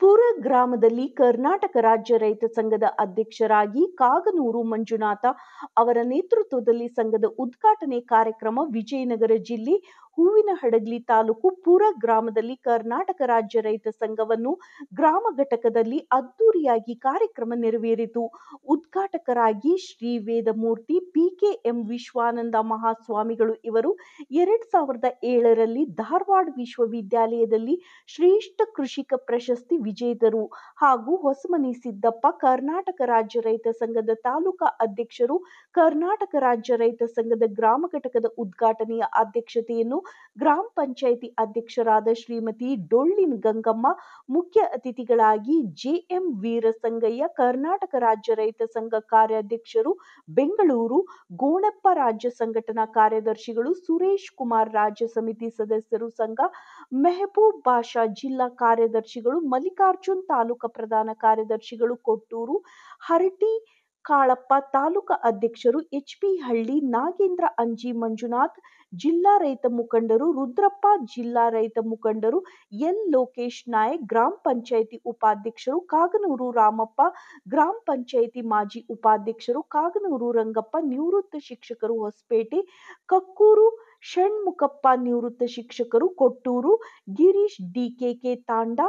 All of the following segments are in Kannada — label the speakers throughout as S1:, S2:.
S1: ಪುರ ಗ್ರಾಮದಲ್ಲಿ ಕರ್ನಾಟಕ ರಾಜ್ಯ ರೈತ ಸಂಘದ ಅಧ್ಯಕ್ಷರಾಗಿ ಕಾಗನೂರು ಮಂಜುನಾಥ ಅವರ ನೇತೃತ್ವದಲ್ಲಿ ಸಂಘದ ಉದ್ಘಾಟನೆ ಕಾರ್ಯಕ್ರಮ ವಿಜಯನಗರ ಜಿಲ್ಲೆ ಹೂವಿನಹಡಗಲಿ ತಾಲೂಕು ಪುರ ಗ್ರಾಮದಲ್ಲಿ ಕರ್ನಾಟಕ ರಾಜ್ಯ ರೈತ ಸಂಘವನ್ನು ಗ್ರಾಮ ಘಟಕದಲ್ಲಿ ಅದ್ದೂರಿಯಾಗಿ ಕಾರ್ಯಕ್ರಮ ನೆರವೇರಿತು. ಉದ್ಘಾಟಕರಾಗಿ ಶ್ರೀ ವೇದಮೂರ್ತಿ ಪಿಕೆಎಂ ವಿಶ್ವಾನಂದ ಮಹಾಸ್ವಾಮಿಗಳು ಇವರು 2007ರಲ್ಲಿ ಧಾರವಾಡ ವಿಶ್ವವಿದ್ಯಾಲಯದಲ್ಲಿ ಶ್ರೇಷ್ಠ ಕೃಷಿಕ ಪ್ರಶಸ್ತಿ ವಿಜೇತರು ಹಾಗೂ ಹೊಸಮನಿ ಸಿದ್ದಪ್ಪ ಕರ್ನಾಟಕ ರಾಜ್ಯ ರೈತ ಸಂಘದ ತಾಲೂಕಾ ಅಧ್ಯಕ್ಷರು. ಕರ್ನಾಟಕ ರಾಜ್ಯ ರೈತ ಸಂಘದ ಗ್ರಾಮ ಘಟಕದ ಉದ್ಘಾಟನೆಯ ಅಧ್ಯಕ್ಷತೆಯನ್ನು ಗ್ರಾಮ ಪಂಚಾಯಿತಿ ಅಧ್ಯಕ್ಷರಾದ ಶ್ರೀಮತಿ ಡೊಳ್ಳಿನ ಗಂಗಮ್ಮ, ಮುಖ್ಯ ಅತಿಥಿಗಳಾಗಿ ಜೆಎಂ ವೀರಸಂಗಯ್ಯ ಕರ್ನಾಟಕ ರಾಜ್ಯ ರೈತ ಸಂಘ ಕಾರ್ಯಾಧ್ಯಕ್ಷರು ಬೆಂಗಳೂರು, ಗೋಣಪ್ಪ ರಾಜ್ಯ ಸಂಘಟನಾ ಕಾರ್ಯದರ್ಶಿಗಳು, ಸುರೇಶ್ ಕುಮಾರ್ ರಾಜ್ಯ ಸಮಿತಿ ಸದಸ್ಯರು ಸಂಘ, ಮೆಹಬೂಬ್ ಬಾಷಾ ಜಿಲ್ಲಾ ಕಾರ್ಯದರ್ಶಿಗಳು, ಮಲ್ಲಿಕಾರ್ಜುನ್ ತಾಲೂಕಾ ಪ್ರಧಾನ ಕಾರ್ಯದರ್ಶಿಗಳು, ಕೊಟ್ಟೂರು ಹರಟಿ ಕಾಳಪ್ಪ ತಾಲೂಕಾ ಅಧ್ಯಕ್ಷರು, ಎಚ್ಪಿ ಹಳ್ಳಿ ನಾಗೇಂದ್ರ ಅಂಜಿ, ಮಂಜುನಾಥ್ ಜಿಲ್ಲಾ ರೈತ ಮುಖಂಡರು, ರುದ್ರಪ್ಪ ಜಿಲ್ಲಾ ರೈತ ಮುಖಂಡರು, ಎಲ್ ಲೋಕೇಶ್ ನಾಯಕ್ ಗ್ರಾಮ ಪಂಚಾಯಿತಿ ಉಪಾಧ್ಯಕ್ಷರು, ಕಾಗನೂರು ರಾಮಪ್ಪ ಗ್ರಾಮ ಪಂಚಾಯಿತಿ ಮಾಜಿ ಉಪಾಧ್ಯಕ್ಷರು, ಕಾಗನೂರು ರಂಗಪ್ಪ ನಿವೃತ್ತ ಶಿಕ್ಷಕರು, ಹೊಸಪೇಟೆ ಕಕ್ಕೂರು ಷಣ್ಮುಖಪ್ಪ ನಿವೃತ್ತ ಶಿಕ್ಷಕರು, ಕೊಟ್ಟೂರು ಗಿರೀಶ್ ಡಿಕೆಕೆ ತಾಂಡ,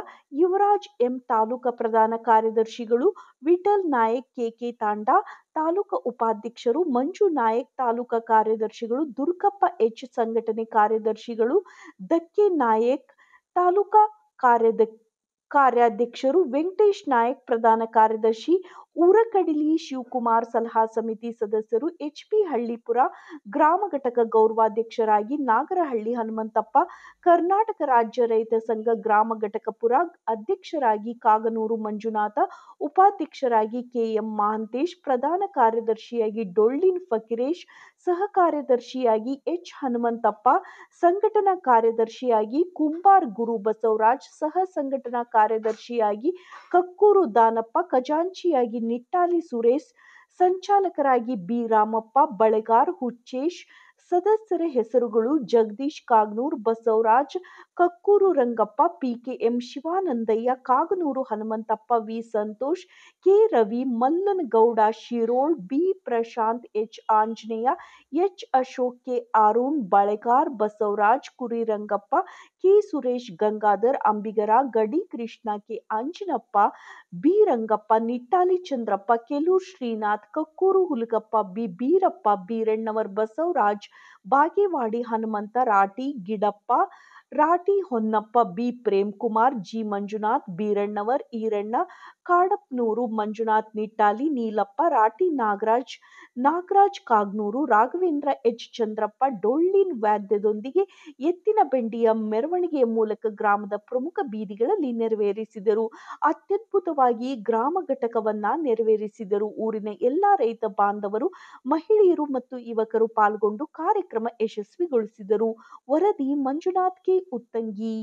S1: ಯುವರಾಜ್ ಎಂ ತಾಲೂಕಾ ಪ್ರಧಾನ ಕಾರ್ಯದರ್ಶಿಗಳು, ವಿಠಲ್ ನಾಯಕ್ ಕೆಕೆ ತಾಂಡ ತಾಲೂಕಾ ಉಪಾಧ್ಯಕ್ಷರು, ಮಂಜು ನಾಯಕ್ ತಾಲೂಕಾ ಕಾರ್ಯದರ್ಶಿಗಳು, ದುರ್ಗಪ್ಪ ಎಚ್ ಸಂಘಟನೆ ಕಾರ್ಯದರ್ಶಿಗಳು, ದಕ್ಕೆ ನಾಯಕ್ ತಾಲೂಕಾ ಕಾರ್ಯಾಧ್ಯಕ್ಷರು, ವೆಂಕಟೇಶ್ ನಾಯಕ್ ಪ್ರಧಾನ ಕಾರ್ಯದರ್ಶಿ, ಊರಕಡಿಲಿ ಶಿವಕುಮಾರ್ ಸಲಹಾ ಸಮಿತಿ ಸದಸ್ಯರು, ಎಚ್ಪಿ ಹಳ್ಳಿಪುರ ಗ್ರಾಮ ಘಟಕ ಗೌರವಾಧ್ಯಕ್ಷರಾಗಿ ನಾಗರಹಳ್ಳಿ ಹನುಮಂತಪ್ಪ, ಕರ್ನಾಟಕ ರಾಜ್ಯ ರೈತ ಸಂಘ ಗ್ರಾಮ ಘಟಕ ಪುರ ಅಧ್ಯಕ್ಷರಾಗಿ ಕಾಗನೂರು ಮಂಜುನಾಥ, ಉಪಾಧ್ಯಕ್ಷರಾಗಿ ಕೆಎಂ ಮಹಾಂತೇಶ್, ಪ್ರಧಾನ ಕಾರ್ಯದರ್ಶಿಯಾಗಿ ಡೊಳ್ಳಿನ ಫಕೀರೇಶ್, ಸಹ ಕಾರ್ಯದರ್ಶಿಯಾಗಿ ಎಚ್ ಹನುಮಂತಪ್ಪ, ಸಂಘಟನಾ ಕಾರ್ಯದರ್ಶಿಯಾಗಿ ಕುಂಬಾರ್ ಗುರು ಬಸವರಾಜ್, ಸಹ ಸಂಘಟನಾ ಕಾರ್ಯದರ್ಶಿಯಾಗಿ ಕಕ್ಕೂರು ದಾನಪ್ಪ, ಖಜಾಂಚಿಯಾಗಿ ನಿಟ್ಟಾಲಿ ಸುರೇಶ್, ಸಂಚಾಲಕರಾಗಿ ಬಿ ರಾಮಪ್ಪ, ಬಳೆಗಾರ್ ಹುಚ್ಚೇಶ್. ಸದಸ್ಯರ ಹೆಸರುಗಳು: Jagadish Kaganur, Basavaraj, Kakkuru Rangappa, PKM Shivanandayya, Kaganuru Hanumanthappa, V Santosh, K Ravi, Mallanagouda Shirol, B Prashant, H Anjaneya, H Ashok, K Arun, Balegar Basavaraj, Kuri Rangappa, K Suresh, Gangadhar Ambigara, Gadi Krishna, K Anjanappa, B Rangappa, Nittali Chandrappa, Kelur Srinath, Kakkuru Hulagappa, B Beerappa, Beerannavar Basavaraj, Bagewadi Hanumantha, Rati Gidappa, Rati Honnappa, B Premkumar, G Manjunath, Birannavar, Iranna, ಕಾಡಪ್ನೂರು Manjunath, Nittali Neelappa, ರಾಟಿ ನಾಗರಾಜ್ ಕಾಗನೂರು, ರಾಘವೇಂದ್ರ ಎಚ್ ಚಂದ್ರಪ್ಪ ಡೊಳ್ಳಿನ ವಾದ್ಯದೊಂದಿಗೆ ಎತ್ತಿನ ಬೆಂಡಿಯ ಮೆರವಣಿಗೆಯ ಮೂಲಕ ಗ್ರಾಮದ ಪ್ರಮುಖ ಬೀದಿಗಳಲ್ಲಿ ನೆರವೇರಿಸಿದರು. ಅತ್ಯದ್ಭುತವಾಗಿ ಗ್ರಾಮ ಘಟಕವನ್ನ ನೆರವೇರಿಸಿದರು. ಊರಿನ ಎಲ್ಲಾ ರೈತ ಬಾಂಧವರು, ಮಹಿಳೆಯರು ಮತ್ತು ಯುವಕರು ಪಾಲ್ಗೊಂಡು ಕಾರ್ಯಕ್ರಮ ಯಶಸ್ವಿಗೊಳಿಸಿದರು. ವರದಿ ಮಂಜುನಾಥ್ ಕೆ ಉತ್ತಂಗಿ.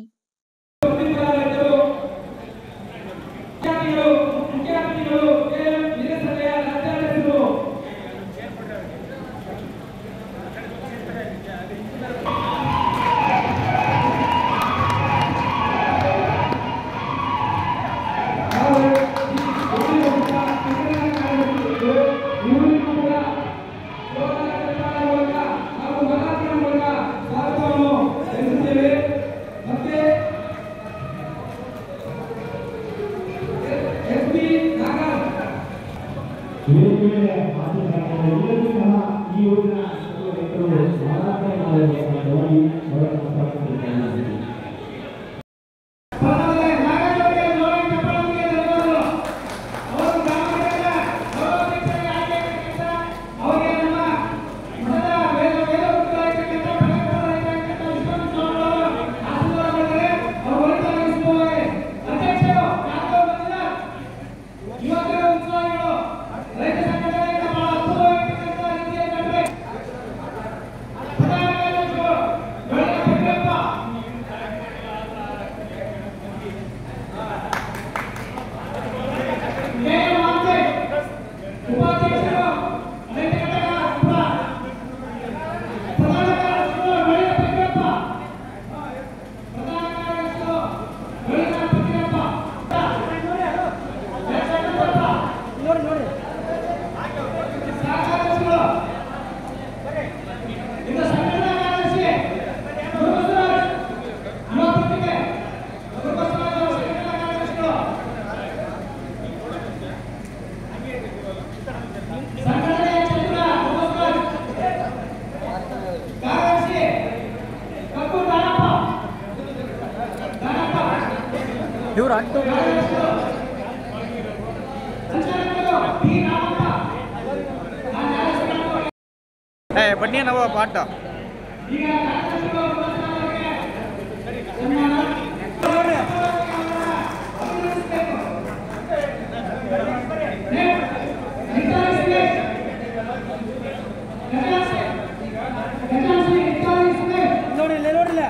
S2: ಬನ್ನಿ ನಾವು ಪಾಠ ನೋಡಿಲ್ಲ ನೋಡಿಲ್ಲ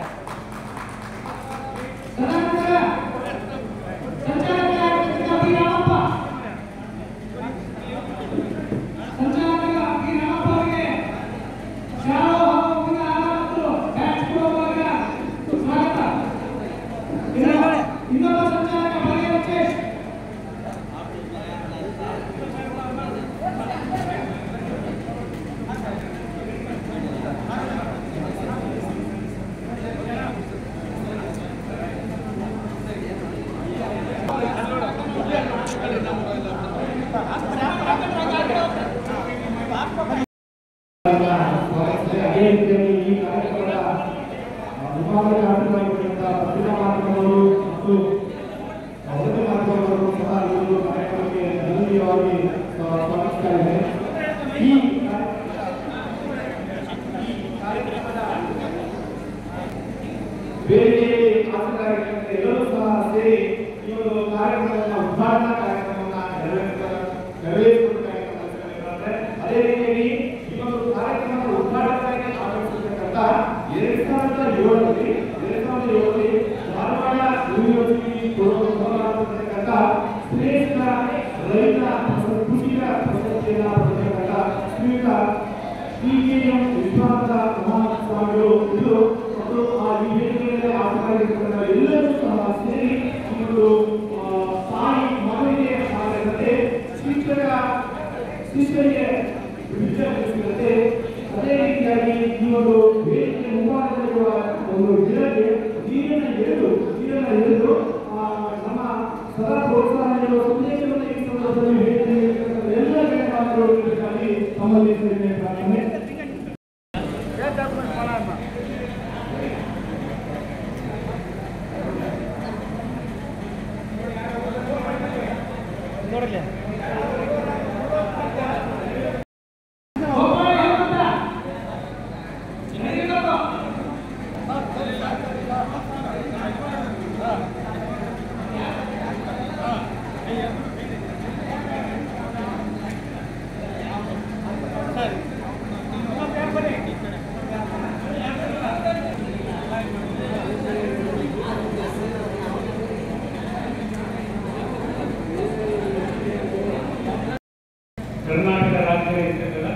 S3: ಕರ್ನಾಟಕ ರಾಜ್ಯ ರೈತರ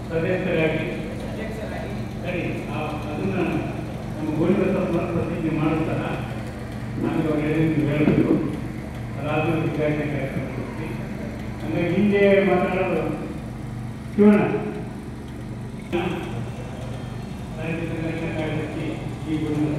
S3: ಸದಸ್ಯರಾಗಿ ಸರಿ ಅದನ್ನು ನಮ್ಮ ಗೋವಿಂದ ಪ್ರತಿಜ್ಞೆ ಮಾಡುತ್ತಾರೆ. ನನಗೆ ಅವ್ರು ಹೇಳಬೇಕು ಅದಾದ್ಮೇಲೆ ವಿದ್ಯಾರ್ಥಿ ಕಾರ್ಯಕ್ರಮ ಕೊಡ್ತೀವಿ. ಅಂದರೆ ಹಿಂದೆ ಮಾತಾಡೋದು ಶಿವಣ್ಣ ಕಾರ್ಯದರ್ಶಿ ಈ ಗೋವಿಂದ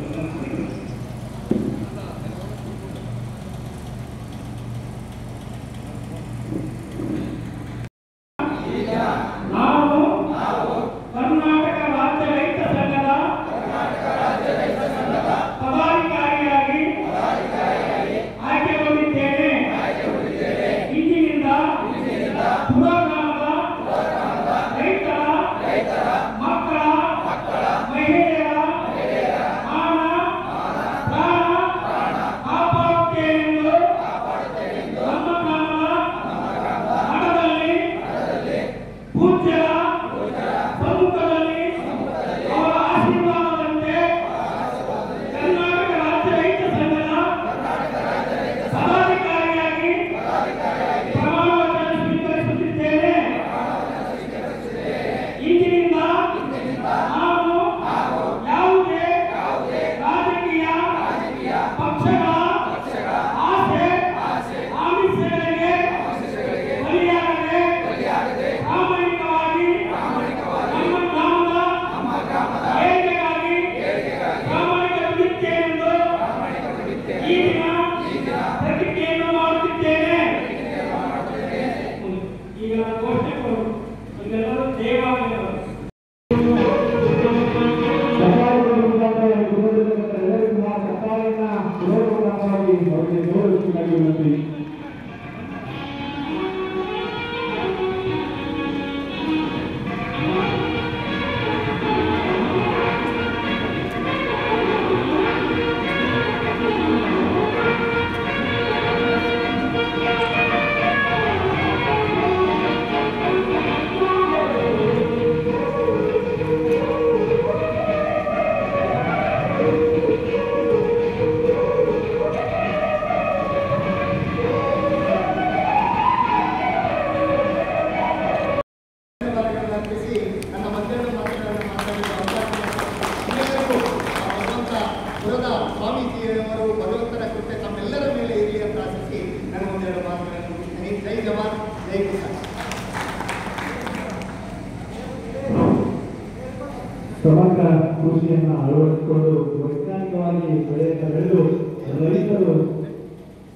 S3: ಮಾಡಿ ಅವರಿಗೆ ಗೌರವಿಸಬೇಕಾಗಿ ವಿನಂತಿ.
S4: ಸ್ವಾಮೀಜಿಯವರು ಭಗವಂತನ ಕೃಪೆ ತಮ್ಮೆಲ್ಲರ ಮೇಲೆ ಇರಲಿ ಅಂತ ಆಶಿಸಿ ನನ್ನ ಒಂದೆರಡು ಮಾತುಗಳನ್ನು ಮುಗಿಸ್ತೇನೆ. ಜೈ ಜವಾನ್ ಜೈ ಕಿಸಾನ್.
S3: ಸಮಗ್ರ ಕೃಷಿಯನ್ನು ಅಳವಡಿಸಿಕೊಂಡು ವೈಜ್ಞಾನಿಕವಾಗಿ ಬೆಳೆದು ರೈತರು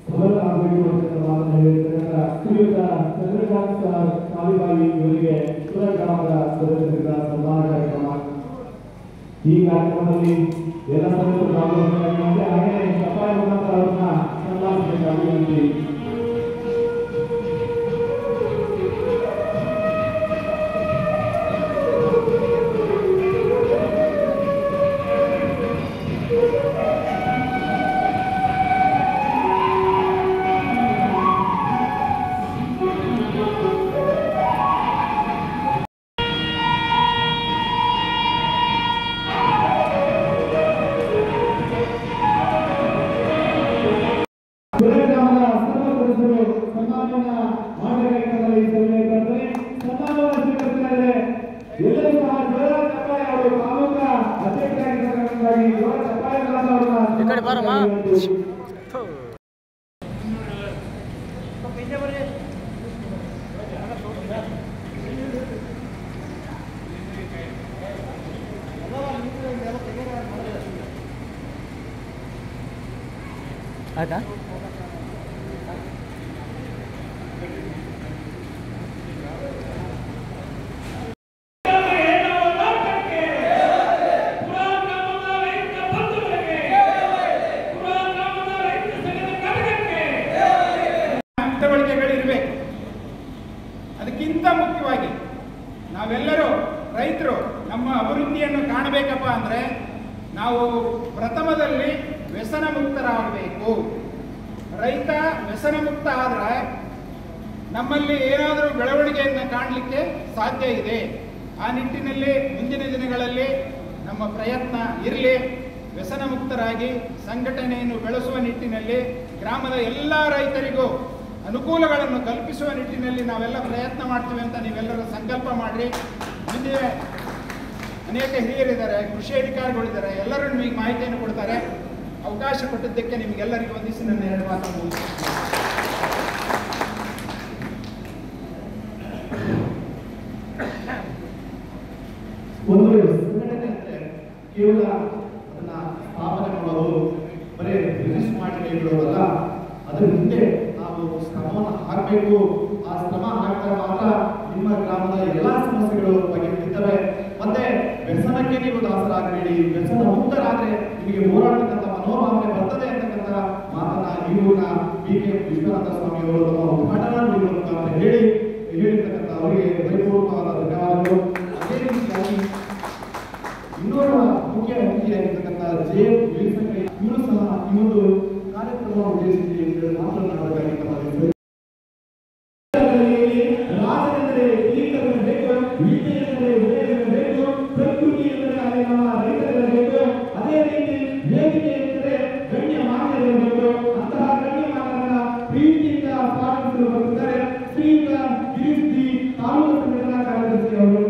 S3: ಸಬಲ ಆಗಬೇಕು ಅಂತ ಮಾತನ್ನು ಹೇಳಿರ್ತಕ್ಕಂಥ ಶ್ರೀಯುತ ಚಂದ್ರಕಾಂತ್ ಕಾಲಿಬಾಯಿ ಇವರಿಗೆ ಸುರ ಗ್ರಾಮದ ಸದಸ್ಯರಿಂದ ಸನ್ಮಾನ ಕಾರ್ಯಕ್ರಮ. ಈ ಕಾರ್ಯಕ್ರಮದಲ್ಲಿ ಎಲ್ಲ ಸದಸ್ಯರು ಭಾಗವಹಿಸಬೇಕಾಗಿದೆ. ಹಾಗೆಯೇ ಸಫಾಯ ಮುಖಾಂತರ ಅವರನ್ನ ಸನ್ಮಾನಿಸಬೇಕಾಗಿ ವಿನಂತಿ.
S2: ಆಯ್ತಾ?
S5: ಚಟುವಟಿಕೆಗಳಿರಬೇಕು. ಅದಕ್ಕಿಂತ ಮುಖ್ಯವಾಗಿ ನಾವೆಲ್ಲರೂ ರೈತರು ನಮ್ಮ ಅಭಿವೃದ್ಧಿಯನ್ನು ಕಾಣಬೇಕಪ್ಪ ಅಂದರೆ ನಾವು ಪ್ರಥಮದಲ್ಲಿ ವ್ಯಸನ ಮುಕ್ತರಾಗಬೇಕು. ರೈತ ವ್ಯಸನ ಮುಕ್ತ ಆದರೆ ನಮ್ಮಲ್ಲಿ ಏನಾದರೂ ಬೆಳವಣಿಗೆಯನ್ನು ಕಾಣಲಿಕ್ಕೆ ಸಾಧ್ಯ ಇದೆ. ಆ ನಿಟ್ಟಿನಲ್ಲಿ ಮುಂದಿನ ದಿನಗಳಲ್ಲಿ ನಮ್ಮ ಪ್ರಯತ್ನ ಇರಲಿ. ವ್ಯಸನ ಮುಕ್ತರಾಗಿ ಸಂಘಟನೆಯನ್ನು ಬೆಳೆಸುವ ನಿಟ್ಟಿನಲ್ಲಿ ಗ್ರಾಮದ ಎಲ್ಲ ರೈತರಿಗೂ ಅನುಕೂಲಗಳನ್ನು ಕಲ್ಪಿಸುವ ನಿಟ್ಟಿನಲ್ಲಿ ನಾವೆಲ್ಲ ಪ್ರಯತ್ನ ಮಾಡ್ತೀವಿ ಅಂತ ನೀವೆಲ್ಲರೂ ಸಂಕಲ್ಪ ಮಾಡಿರಿ. ಮುಂದೆ ಅನೇಕ ಹಿರಿಯರಿದ್ದಾರೆ, ಕೃಷಿ ಅಧಿಕಾರಿಗಳಿದ್ದಾರೆ, ಎಲ್ಲರೂ ನಿಮಗೆ ಮಾಹಿತಿಯನ್ನು ಕೊಡ್ತಾರೆ. ಅವಕಾಶ ಕೊಟ್ಟಿದ್ದಕ್ಕೆ ನಿಮಗೆಲ್ಲರಿಗೂ ವಂದಿಸಿ ನನ್ನ ಎರಡು ಮಾತನ್ನು ಮುಗಿಸ್ತೀನಿ.
S3: ಒಂದು ಸಂಘಟನೆ ಅಂದ್ರೆ ಕೇವಲ ಅದನ್ನ ಸ್ಥಾಪನೆ ಮಾಡೋದು, ಬರೀ ರಿಜಿಸ್ಟರ್ ಮಾಡಿ ಕೈಬಿಡೋದಲ್ಲ. ಅದರ ಹಿಂದೆ ನಾವು ಶ್ರಮವನ್ನು ಹಾಕಬೇಕು. ಆ ಶ್ರಮ ಹಾಕಿದಾಗ ಮಾತ್ರ ನಿಮ್ಮ ಗ್ರಾಮದ ಎಲ್ಲಾ ಸಮಸ್ಯೆಗಳು ಬಗೆಹರಿಯುತ್ತವೆ. ಮತ್ತೆ ವ್ಯಸನಕ್ಕೆ ನೀವು ದಾಸರಾಗಬೇಡಿ. ವ್ಯಸನ ಮುಕ್ತರಾದ್ರೆ ನಿಮಗೆ ಹೋರಾಟಕ್ಕಂತ ಮನೋಭಾವನೆ ಬರ್ತದೆ ಅಂತಕ್ಕಂಥ ಮಾತನ್ನ ಈಗಿನ ಬಿ.ಕೆ. ವಿಶ್ವನಾಥ ಸ್ವಾಮಿ ಅವರು ತಮ್ಮ ಉದ್ಘಾಟನಾ ಅಂತ ಹೇಳಿರ್ತಕ್ಕಂಥ ಅವರಿಗೆ ಪರಿಪೂರ್ಣವಾದ ಧನ್ಯವಾದಗಳು. ಅದೇ ರೀತಿಯಾಗಿ ಇನ್ನೋರ್ವ ಮುಖ್ಯ ಅತಿಥಿಯಾಗಿರ್ತಕ್ಕಂಥ ಜೆ. ವಿಲ್ಸನ್ ಇವರು ಸಹ ಈ ಒಂದು ಕಾರ್ಯಕ್ರಮ ಉದ್ದೇಶಿಸಿ ಮಾತನಾಡಬೇಕಾಗಿ ತಮ್ಮ ರಾಜನೆಂದರೆ ಬೇಕು, ವಿದ್ಯೆ ಎಂದರೆ ಬೇಕು, ಪ್ರಕೃತಿ ಎಂದರೆ ಅಲ್ಲಿ ನಮ್ಮ ರೈತರಿರಬೇಕು. ಅದೇ ರೀತಿ ವೇದಿಕೆ ಎಂದರೆ ಗಣ್ಯ ಮಾನ್ಯರಿರಬೇಕು. ಅಂತಹ ಗಣ್ಯ ಮಾನ್ಯರನ್ನ ಪ್ರೀತಿಯಿಂದ ಸ್ವಾಗತಿಸಲು ಬರುತ್ತಾರೆ ಶ್ರೀಯುತ ಗಿರೀಶ್ ಜಿ, ತಾಲೂಕು ಸಂಘಟನಾ ಕಾರ್ಯದರ್ಶಿ ಅವರು.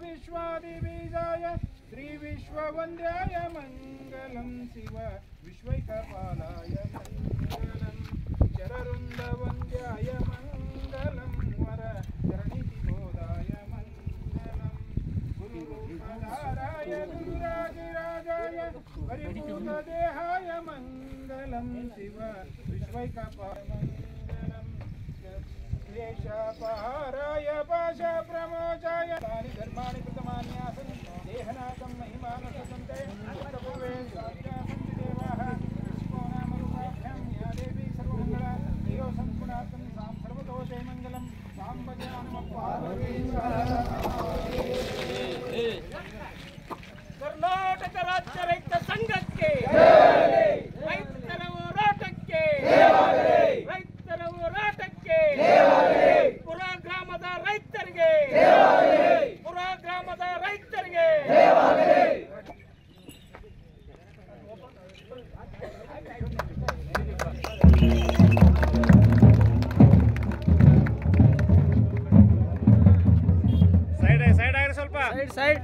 S5: विश्वादिबीजाय श्री विश्ववन्द्याय मंगलम शिव विश्वैकपालाय मंगलम चररुंडवन्द्याय मंगलम वर चरणितिबोधाय मंगलम गुरुरूपधाराय गुरुराजराजाय परिपूर्णदेहाय मंगलम शिव विश्वैकपालाय मंगलम क्लेशपहाराय पाशप्रमोचाय तानि धर्माणि कृतमान्यासन् देहनाकं महिमानसन्ते उत्तपूर्वे स्वाध्यासन्ति देवाः शिवो नाम रूपाभ्यां या देवी सर्वमङ्गला देवो सम्पूर्णार्थं सां सर्वतोषे मङ्गलं सां भजामः पार्वती
S2: कर्नाटक राज्य रैत ಸಂಘಕ್ಕೆ ರೈತರ ಹೋರಾಟಕ್ಕೆ ರೈತರ ಹೋರಾಟಕ್ಕೆ ಪುರ ಗ್ರಾಮದ ರೈತರಿಗೆ ಪುರ ಗ್ರಾಮದ ರೈತರಿಗೆ ಸೈಡ್ ಆಗಿರಿ ಸ್ವಲ್ಪ ಸೈಡ್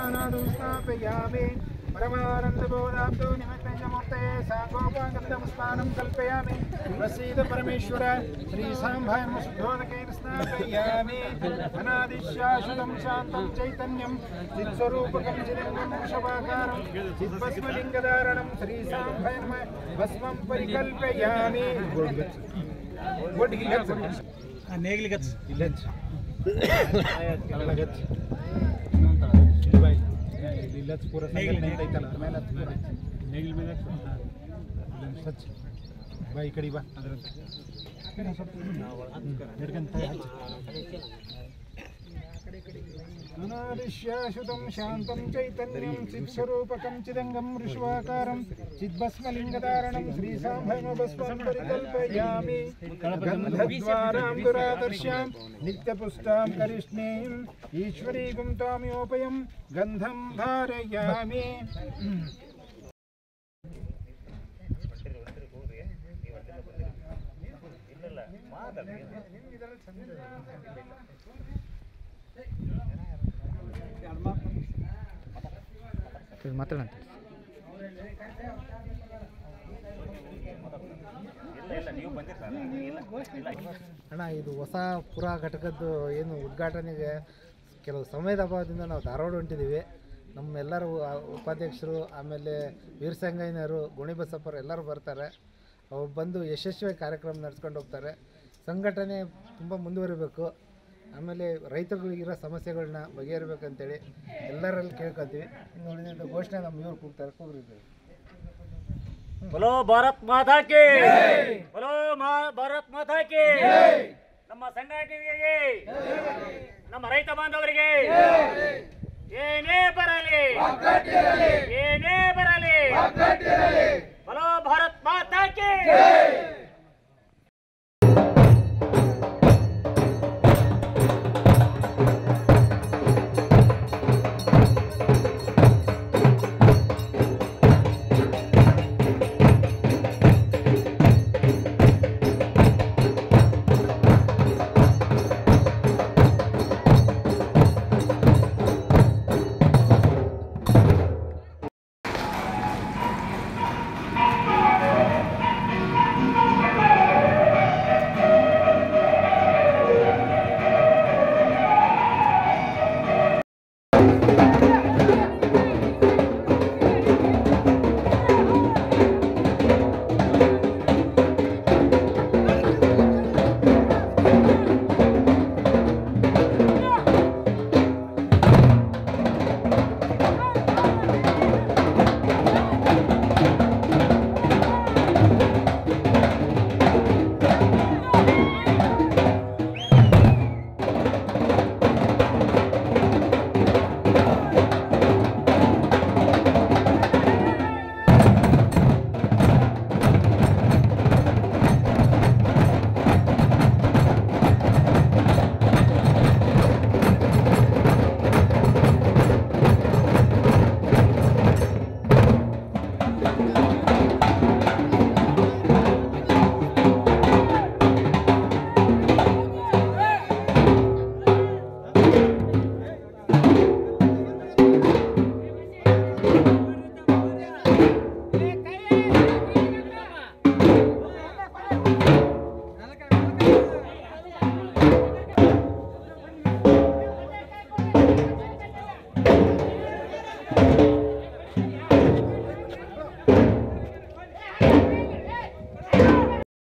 S5: गन्धानादं स्थापयामि परमानन्दबोधाब्दो निमित्तञ्जमूर्तये साङ्गोपागन्धं स्नानं कल्पयामि प्रसीद परमेश्वर श्रीसाम्भायं शुद्धोदकेन स्नापयामि अनादिशाश्वतं शान्तं चैतन्यं चित्स्वरूपकं चिलिङ्गं वृषभाकारं चिद्भस्मलिङ्गधारणं श्रीसाम्भायं भस्मं परिकल्पयामि इलाच पूरा नेगिल में सच बा इकड़ी बा अनादिशाश्वतं शान्तं चैतन्यं चित्स्वरूपकं चिदङ्गं वृषभाकारं चिद्भस्मलिङ्गधारणं श्रीसाम्भयमभस्मं परिकल्पयामि गन्धद्वारां दुरादर्शां नित्यपुष्टां करिष्णीम् ईश्वरीगुं ताम्योपयं गन्धं धारयामि
S6: ಅಣ್ಣ ಇದು ಹೊಸ ಪುರಾ ಘಟಕದ್ದು ಏನು ಉದ್ಘಾಟನೆಗೆ ಕೆಲವು ಸಮಯದ ಅಭಾವದಿಂದ ನಾವು ಧಾರವಾಡ ಹೊಂಟಿದ್ದೀವಿ. ನಮ್ಮೆಲ್ಲರೂ ಉಪಾಧ್ಯಕ್ಷರು ಆಮೇಲೆ ವೀರಸಂಗಯ್ಯನವರು ಗೋಣಿಬಸಪ್ಪರು ಎಲ್ಲರೂ ಬರ್ತಾರೆ. ಅವ್ರು ಬಂದು ಯಶಸ್ವಿ ಕಾರ್ಯಕ್ರಮ ನಡೆಸ್ಕೊಂಡು ಹೋಗ್ತಾರೆ. ಸಂಘಟನೆ ತುಂಬ ಮುಂದುವರಿಬೇಕು. ಆಮೇಲೆ ರೈತರುಗಳಿಗಿರೋ ಸಮಸ್ಯೆಗಳನ್ನ ಬಗೆಹರಿಬೇಕಂತೇಳಿ ಎಲ್ಲರಲ್ಲಿ ಕೇಳ್ಕೊತೀವಿ. ಇನ್ನು ಉಳಿದ ಘೋಷಣೆ ನಮ್ಮ ಇವ್ರು ಕೂಗ್ತಾರೆ ಕೂಗಿದ್ದೀವಿ.
S2: बोलो भारत माता की बोलो भारत माता की ನಮ್ಮ ಸಂಘಟನೆಗೆ ನಮ್ಮ ರೈತ ಬಾಂಧವರಿಗೆ ಏನೇ ಬರಲಿ ಏನೇ ಬರಲಿ बोलो भारत माता की